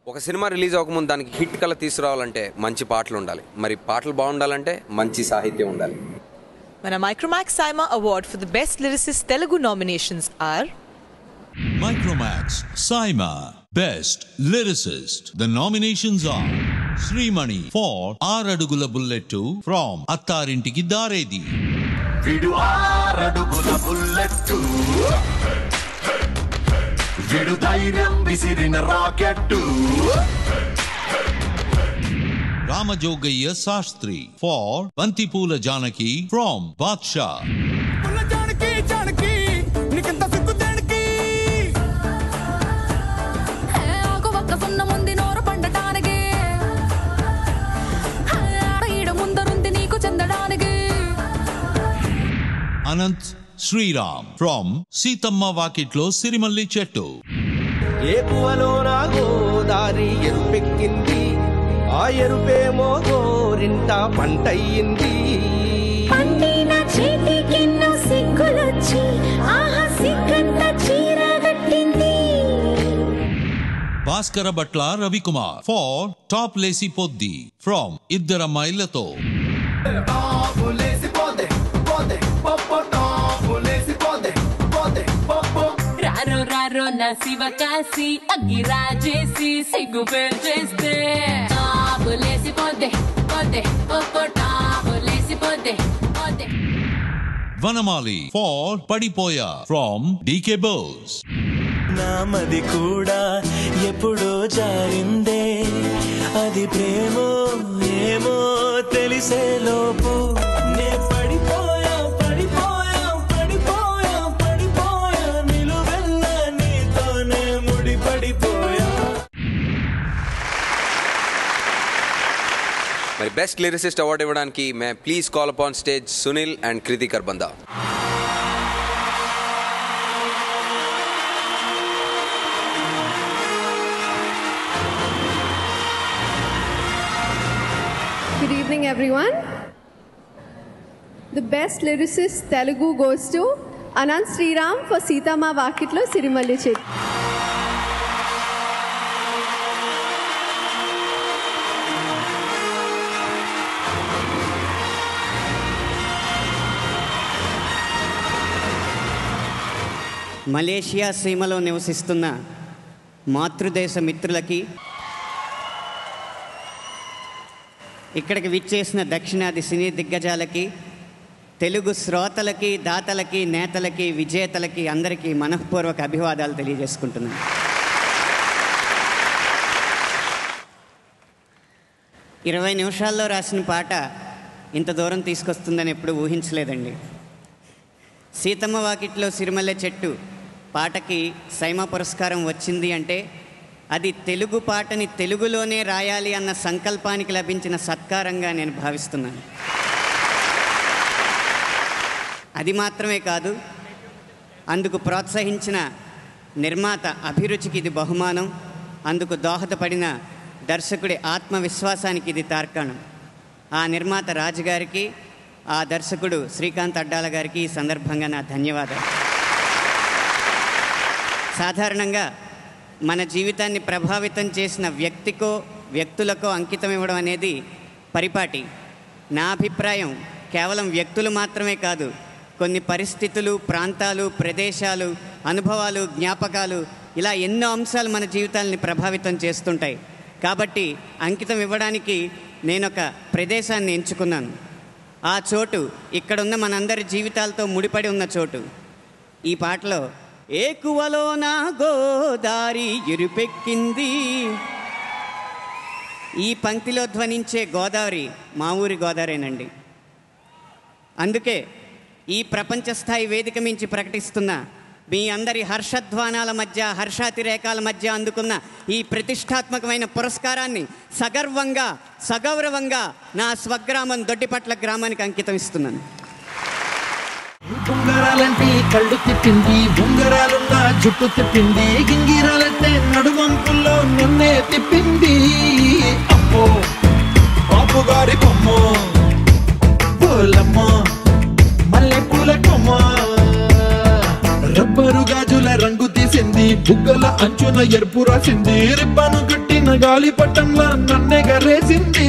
ఒక cinema release అవ్వకముందు దానికి hit కల తీసుకురావాలంటే మంచి పాటలు ఉండాలి. మరి పాటలు బాగుండాలంటే మంచి సాహిత్యం ఉండాలి. మన Micromax Saima Award for the Best Lyricist Telugu nominations are Micromax Saima Best Lyricist. The nominations are Srimani for Aradugula Bullet 2 from Attarintiki Daredi. Vidu Aradugula Bullet 2 Vidu Dhairyam Visirina Rocket 2 Ramajogayya Sastri for Bantipula Janaki from Badshah. Pula Janaki Janaki Nikanta Sikku Janaki Hey Ago Vakka Sunna Mundi Noru Pandataniki Hey Aida Mundarundi Neeku Chendadaniki Anant Sriram from Seethamma Vakitlo Sirimalli Chettu. ఏకువలోనా Godari ఎరుపెక్కింది ఆ ఎరుపేమో గోరింట పంటయ్యింది పండిన చేతికెన్నో సిగ్గులొచ్చి ఆహా సిగ్గంత చీరగట్టింది. Bhaskara Bhatla Ravikumar for Top Lacy Poddi from Iddaramailato. Raro Raro na Sivakasi Aggi Rajesi Siggu Percheste Tabulesi Podde Podde Popo Tabulesi Podde Podde Vanamali for Padipoya from DK Bose. నామది కూడా ఎప్పుడో జారిందే అది ప్రేమో ఏమో తెలిసే లోపు నే పడిపోయా పడిపోయా పడిపోయా పడిపోయా నిలువెల్ల నీతోనే ముడి పడిపోయా. మరి బెస్ట్ లిరిసిస్ట్ అవార్డు ఇవ్వడానికి may please call upon stage Sunil and Kriti Kharbanda. Good evening, everyone. The best lyricist Telugu goes to Anant Sriram for Seethamma Vakitlo Sirimalli Chettu. Malaysia సీమలో నివసిస్తున్న మాతృదేశ మిత్రులకి, ఇక్కడికి విచ్చేసిన దక్షిణాది సినీ దిగ్గజాలకి, తెలుగు శ్రోతలకి, దాతలకి, నేతలకి, విజేతలకి అందరికీ మనఃపూర్వక అభివాదాలు తెలియజేసుకుంటున్నాను. ఇరవై నిమిషాల్లో రాసిన పాట ఇంత దూరం తీసుకొస్తుందని ఎప్పుడు ఊహించలేదండి. సీతమ్మ వాకిట్లో సిరిమల్లె చెట్టు పాటకి సైమా పురస్కారం వచ్చింది అంటే అది తెలుగు పాటని తెలుగులోనే రాయాలి అన్న సంకల్పానికి లభించిన సత్కారంగా నేను భావిస్తున్నాను. అది మాత్రమే కాదు, అందుకు ప్రోత్సహించిన నిర్మాత అభిరుచికి ఇది బహుమానం, అందుకు దోహదపడిన దర్శకుడి ఆత్మవిశ్వాసానికి ఇది తార్కాణం. ఆ నిర్మాత రాజుగారికి, ఆ దర్శకుడు శ్రీకాంత్ అడ్డాల గారికి ఈ సందర్భంగా నా ధన్యవాదాలు. సాధారణంగా మన జీవితాన్ని ప్రభావితం చేసిన వ్యక్తికో వ్యక్తులకో అంకితం ఇవ్వడం అనేది పరిపాటి. నా అభిప్రాయం కేవలం వ్యక్తులు మాత్రమే కాదు, కొన్ని పరిస్థితులు, ప్రాంతాలు, ప్రదేశాలు, అనుభవాలు, జ్ఞాపకాలు, ఇలా ఎన్నో అంశాలు మన జీవితాలని ప్రభావితం చేస్తుంటాయి. కాబట్టి అంకితం ఇవ్వడానికి నేనొక ప్రదేశాన్ని ఎంచుకున్నాను. ఆ చోటు ఇక్కడున్న మనందరి జీవితాలతో ముడిపడి ఉన్న చోటు. ఈ పాటలో ఏకువలో నా గోదారి ఎరుపెక్కింది, ఈ పంక్తిలో ధ్వనించే గోదావరి మా ఊరి గోదావరేనండి. అందుకే ఈ ప్రపంచ స్థాయి వేదిక మించి ప్రకటిస్తున్న మీ అందరి హర్షధ్వానాల మధ్య, హర్షాతిరేకాల మధ్య అందుకున్న ఈ ప్రతిష్టాత్మకమైన పురస్కారాన్ని సగర్వంగా, సగౌరవంగా నా స్వగ్రామం దొడ్డిపట్ల గ్రామానికి అంకితం ఇస్తున్నాను. ఉంగరాలంటే కళ్ళు తిప్పింది, ఉంగరాలున్న జుట్టు తిప్పింది, గింగిరాలంటే నడుమంపుల్లో నన్నే తిప్పింది. అమ్మో బాబు గారి బొమ్మ, పూలమ్మ మల్లె పూల కొమ్మ, రబ్బరు గాజుల రంగు గీసింది బుగ్గల అంచున ఎరుపు రాసింది రిబ్బను కట్టిన గాలిపటంలా నన్నెగరేసింది